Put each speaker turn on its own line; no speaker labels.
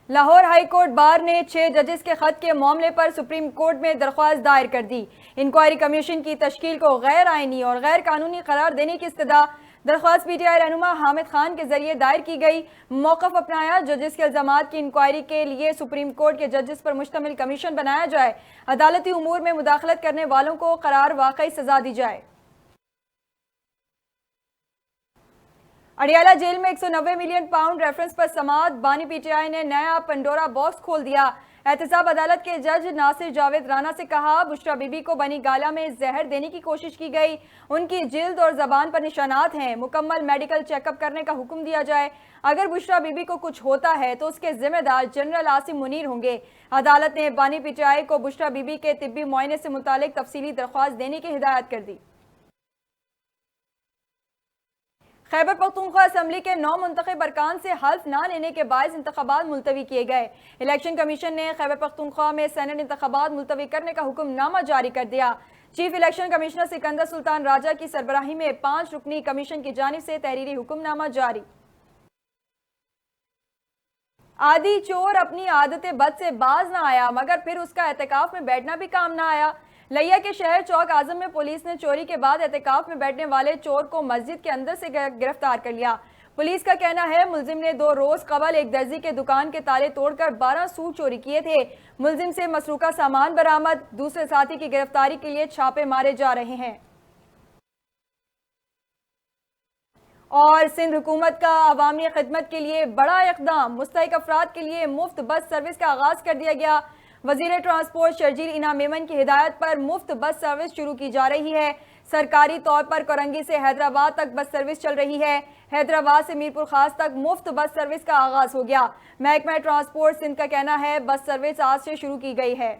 Lahore high court bar نے 6 ججز کے خط کے معاملے پر سپریم کورٹ میں درخواست دائر کر دی۔ انکوائری کمیشن کی تشکیل کو غیر آئینی اور غیر قانونی قرار دینے کی استدعا درخواست پی ٹی آئی رہنما حامد خان کے ذریعے دائر کی گئی۔ موقف اپنایا، ججز کے الزامات کی انکوائری کے لیے سپریم کورٹ کے ججز پر مشتمل کمیشن بنایا جائے، عدالتی امور میں مداخلت کرنے والوں کو قرار واقعی سزا دی جائے۔ اڈیالہ جیل میں 190 ملین پاؤنڈ ریفرنس پر سماعت، بانی پی ٹی آئی نے نیا پنڈورا باکس کھول دیا۔ احتساب عدالت کے جج ناصر جاوید رانا سے کہا، بشرا بی بی کو بنی گالا میں زہر دینے کی کوشش کی گئی، ان کی جلد اور زبان پر نشانات ہیں، مکمل میڈیکل چیک اپ کرنے کا حکم دیا جائے، اگر بشرا بی بی کو کچھ ہوتا ہے تو اس کے ذمہ دار جنرل عاصم منیر ہوں گے۔ عدالت نے بانی پی ٹی آئی کو بشرا بی بی کے طبی معائنے سے متعلق تفصیلی درخواست دینے کی ہدایت کر دی۔ خیبر پختونخوا اسمبلی کے 9 منتخب ارکان سے حلف نہ لینے کے باعث انتخابات ملتوی کیے گئے۔ الیکشن کمیشن نے خیبر پختونخوا میں سینٹ انتخابات ملتوی کرنے کا حکم نامہ جاری کر دیا۔ چیف الیکشن کمشنر سکندر سلطان راجہ کی سربراہی میں 5 رکنی کمیشن کی جانب سے تحریری حکم نامہ جاری۔ عادی چور اپنی عادت بد سے باز نہ آیا، مگر پھر اس کا اعتکاف میں بیٹھنا بھی کام نہ آیا۔ لیا کے شہر چوک اعظم میں پولیس نے چوری کے بعد اعتکاف میں بیٹھنے والے چور کو مسجد کے اندر سے گرفتار کر لیا۔ پولیس کا کہنا ہے ملزم نے 2 روز قبل ایک درزی کے دکان کے تالے توڑ کر 12 سوٹ چوری کیے تھے۔ ملزم سے مسروقہ سامان برآمد، دوسرے ساتھی کی گرفتاری کے لیے چھاپے مارے جا رہے ہیں۔ اور سندھ حکومت کا عوامی خدمت کے لیے بڑا اقدام، مستحق افراد کے لیے مفت بس سروس کا آغاز کر دیا گیا۔ وزیر ٹرانسپورٹ شرجیل اینا میمن کی ہدایت پر مفت بس سروس شروع کی جا رہی ہے۔ سرکاری طور پر کورنگی سے حیدرآباد تک بس سروس چل رہی ہے۔ حیدرآباد سے میرپور خاص تک مفت بس سروس کا آغاز ہو گیا۔ محکمہ ٹرانسپورٹ سندھ کا کہنا ہے بس سروس آج سے شروع کی گئی ہے۔